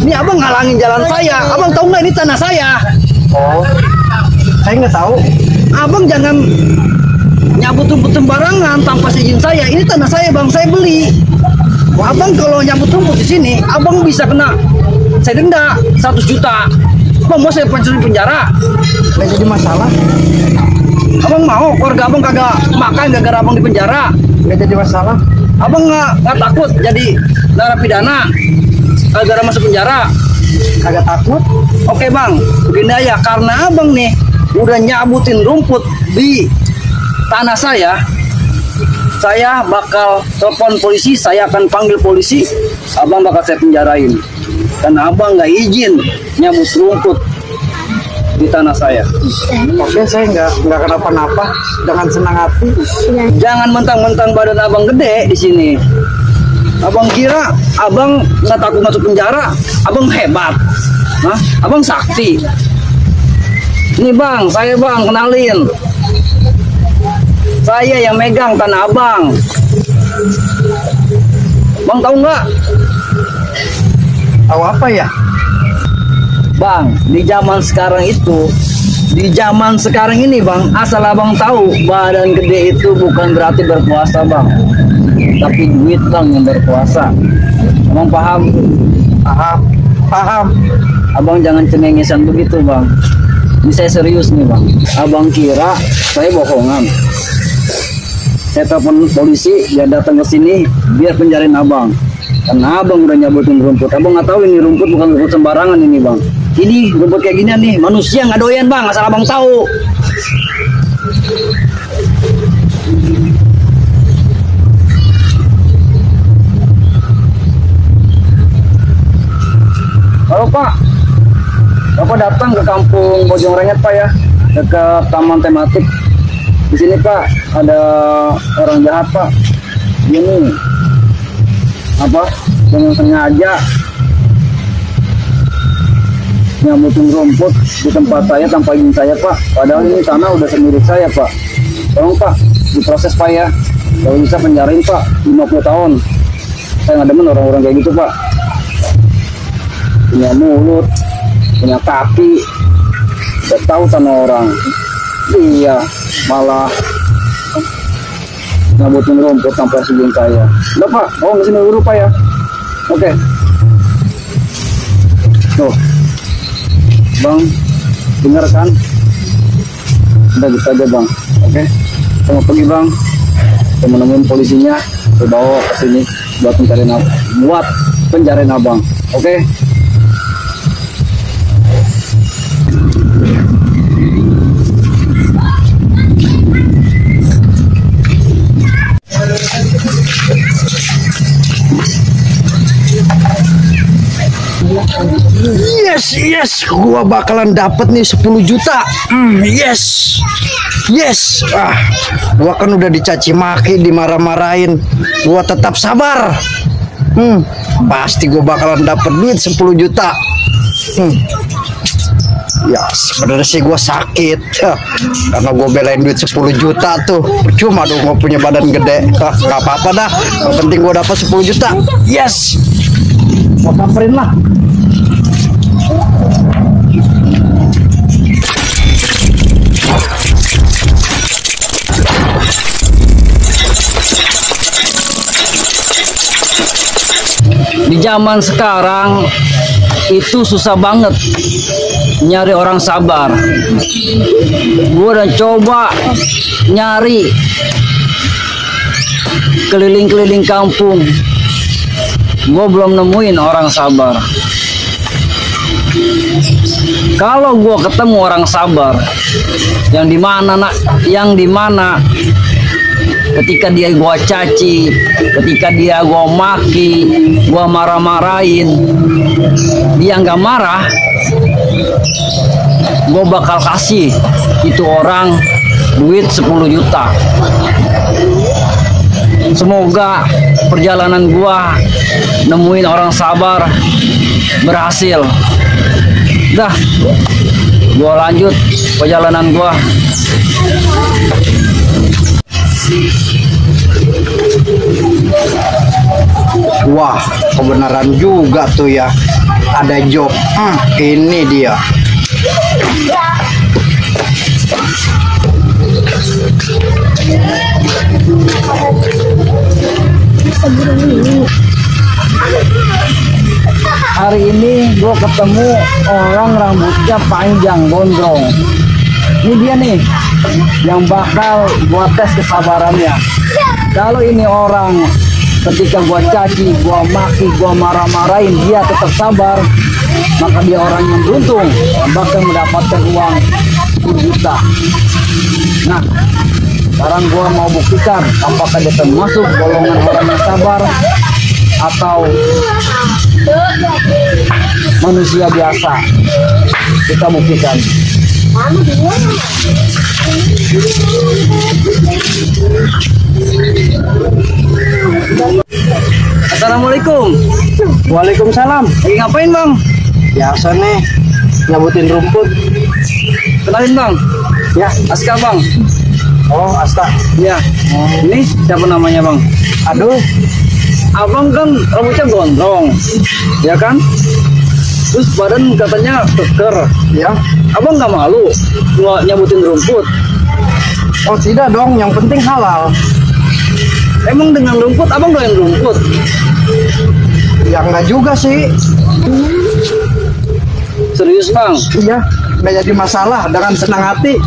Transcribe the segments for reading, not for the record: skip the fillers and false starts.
Ini abang ngalangin jalan saya. Abang tahu nggak ini tanah saya? Oh, saya nggak tahu. Abang jangan nyabut rumput sembarangan tanpa izin saya. Ini tanah saya bang, saya beli. Wah, abang kalau nyabut rumput di sini, abang bisa kena saya denda 100 juta. Bang mau saya penjara? Nggak jadi masalah. Abang mau keluarga abang kagak makan gara-gara abang di penjara? Nggak jadi masalah. Abang nggak takut jadi narapidana gara-gara masuk penjara? Kagak takut. Oke bang, begini aja, karena abang nih udah nyabutin rumput di tanah saya bakal telepon polisi, saya akan panggil polisi, abang bakal saya penjarain. Karena abang nggak izin nyabut rumput di tanah saya. Oke, saya nggak kenapa-napa. Jangan senang hati. Jangan mentang-mentang badan abang gede di sini. Abang kira abang nggak takut masuk penjara, abang hebat. Hah? Abang sakti. Ini bang, saya bang, kenalin. Saya yang megang tanah abang. Bang tahu nggak? Tahu apa ya? Bang, di zaman sekarang ini bang, asal abang tahu, badan gede itu bukan berarti berkuasa bang, tapi duit bang yang berkuasa. Abang paham? Paham. Abang jangan cengengesan begitu bang. Ini saya serius nih bang. Abang kira saya bohongan? Saya telepon polisi, dia datang ke sini biar penjarain abang. Karena abang udah nyabutin rumput. Abang nggak tahu ini rumput bukan rumput sembarangan ini bang. Ini rumput kayak gini nih, manusia nggak doyan bang, asal abang tahu. Halo Pak, Bapak datang ke kampung Bojong Renget Pak ya, dekat taman tematik. Di sini Pak ada orang jahat Pak. Ini apa? Dengan sengaja nyabutin rumput di tempat saya tanpa izin saya Pak. Padahal ini tanah udah semilik saya Pak. Tolong Pak diproses Pak ya. Kalau bisa penjarain Pak 50 tahun. Saya nggak demen orang-orang kayak gitu Pak. Punya mulut, punya kaki, udah tahu tanah orang. Iya, malah nyabutin rumput sampai izin saya. Udah Pak, mau kesini dulu Pak ya. Oke. Tuh, Bang, dengar kan? Udah gitu aja Bang. Oke, saya mau pergi Bang. Saya mau nemuin polisinya, saya bawa ke sini buat penjarain abang. Oke? Yes, gua bakalan dapet nih 10 juta. Yes. Gua kan udah dicaci maki, dimarah-marahin. Gua tetap sabar. Pasti gua bakalan dapet duit 10 juta. Ya sebenarnya sih gua sakit karena gua belain duit 10 juta tuh. Percuma dong gua punya badan gede. Gak apa-apa dah, yang penting gua dapat 10 juta. Yes, gua samperin lah. Di zaman sekarang itu susah banget nyari orang sabar. Gue udah coba nyari keliling-keliling kampung, gue belum nemuin orang sabar. Kalau gue ketemu orang sabar, yang dimana ketika dia gua caci, ketika dia gua maki, gua marah-marahin, dia nggak marah, gua bakal kasih itu orang duit 10 juta. Semoga perjalanan gua nemuin orang sabar berhasil. Dah, gua lanjut perjalanan gua. Wah, kebenaran juga tuh ya. ada job. Ini dia. Hari ini gue ketemu orang rambutnya panjang gondrong. Ini dia nih yang bakal gua tes kesabarannya. Kalau ini orang ketika gua caci, gua maki, gua marah-marahin, dia tetap sabar, maka dia orang yang beruntung, bakal mendapatkan uang 10 juta. Nah, sekarang gua mau buktikan apakah dia termasuk golongan orang yang sabar atau manusia biasa. Kita buktikan. Assalamualaikum. Waalaikumsalam. Lagi ngapain bang? Biasa nih, nyabutin rumput. Kenalin bang. Ya, Aska bang. oh Asta. Ya. Ini siapa namanya bang? Aduh, Abang kan rambutnya gondrong, ya kan? Terus badan katanya keker. ya. Abang nggak malu nyabutin rumput? Oh tidak dong, yang penting halal. Emang dengan rumput abang doyan rumput? Ya enggak juga sih. Serius bang? Iya, nggak jadi masalah, dengan senang hati.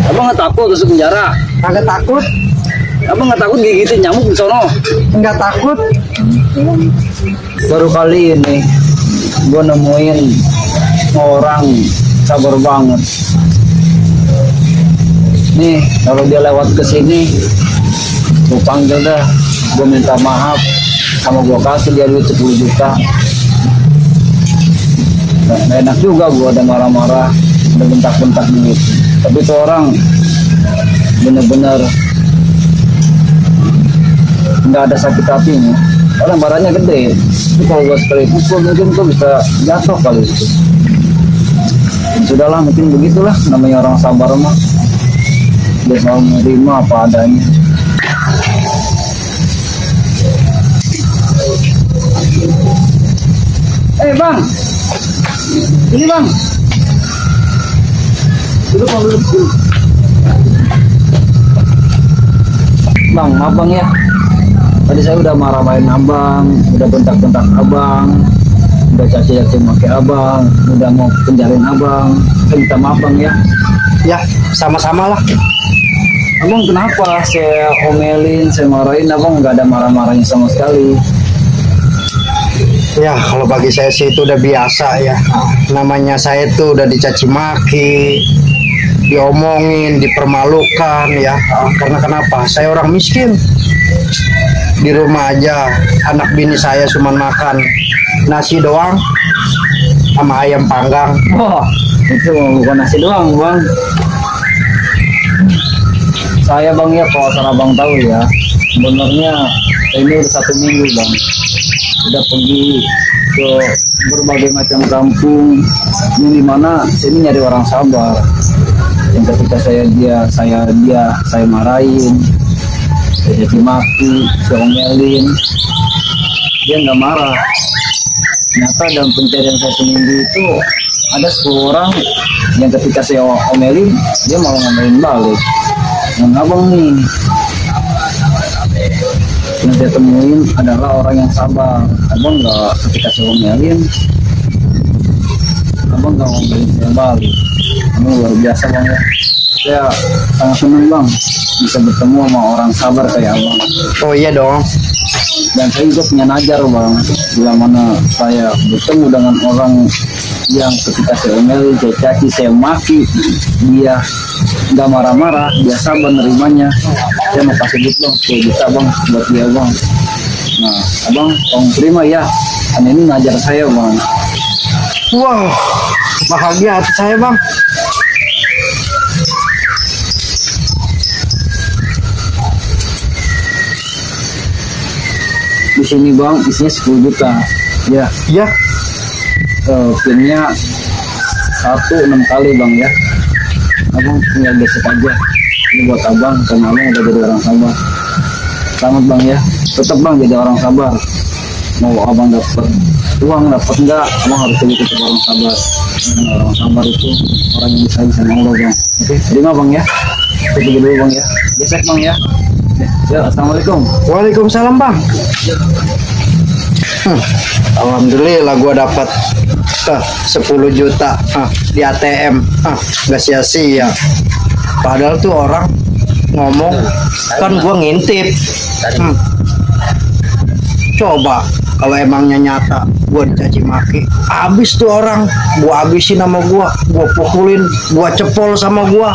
Abang nggak takut masuk penjara? Kagak takut, Abang nggak takut gigitin nyamuk di sono? nggak takut. Baru kali ini gue nemuin orang sabar banget. Nih kalau dia lewat ke sini, gue panggil dah, gue minta maaf, sama gue kasih dia duit 10 juta. Nah, enak juga gue ada marah-marah, ada bentak-bentak gitu. Tapi tuh orang bener-bener nggak ada sakit hatinya. Orang badannya gede. Tapi kalau gue sekali pukul mungkin gue bisa jatuh kali itu. Sudahlah, mungkin begitulah namanya orang sabar mah. Dia selalu menerima apa adanya. Bang, ini bang. Duduk bang, duduk. Bang, maaf bang ya. Tadi saya udah marah-marahin abang, udah bentak-bentak abang, udah caci-caci maki abang, udah mau penjarain abang. Saya minta maaf bang ya. Ya, sama-sama lah. Abang kenapa? Saya omelin, saya marahin, abang nggak ada marah-marahnya sama sekali. Ya, kalau bagi saya sih itu udah biasa ya. Namanya saya tuh udah dicaci maki, diomongin, dipermalukan ya. Karena kenapa? Saya orang miskin. Di rumah aja anak bini saya cuma makan nasi doang sama ayam panggang. Wah, itu bukan nasi doang bang. Saya bang ya, kalau salah bang tahu ya, sebenarnya ini udah 1 minggu bang, udah pergi ke berbagai macam kampung, ini dimana sini nyari orang sabar. Yang ketika saya marahin, saya jadi maki, saya omelin, dia nggak marah. Ternyata dalam pencarian saya seminggu itu ada 10 orang yang ketika saya omelin, dia malah ngomelin balik. Yang abang nih yang saya temuin adalah orang yang sabar. Abang nggak, ketika saya omelin, abang nggak ngomelin saya balik. Abang luar biasa bang ya. Saya sangat senang bang bisa bertemu sama orang sabar kayak abang. Oh iya dong. Dan saya juga punya najar bang, bila mana saya bertemu dengan orang yang ketika saya omelin, saya caci, saya maki, dia nggak marah-marah, dia sabar nerimanya. Saya mau kasih duit bang, 10 juta bang buat dia bang. Nah abang tolong terima ya, kan ini najar saya bang. Wow, bahagia hati saya bang. Di sini bang isinya 10 juta ya. Ya, Pinnya 1 6 kali bang ya. Abang tinggal besok aja. Ini buat abang, karena abang udah jadi orang sabar. Selamat bang ya. Tetap bang jadi orang sabar. Mau abang dapat uang dapat enggak, kamu harus jadi kita orang sabar. Orang sabar itu orang yang bisa sama Allah bang. Oke, terima bang ya. Kita dulu bang ya. Besok bang ya. Ya, assalamualaikum. Waalaikumsalam bang. Alhamdulillah gua dapat 10 juta di ATM. Gak sia-sia. Padahal tuh orang ngomong kan gua ngintip. Coba kalau emangnya nyata gua dicaci maki, habis tuh orang, gua habisin sama gua pukulin, gua cepol sama gua.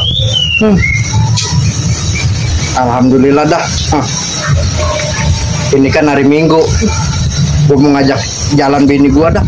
Alhamdulillah dah. Ini kan hari Minggu, gua mau ngajak jalan bini gua dah.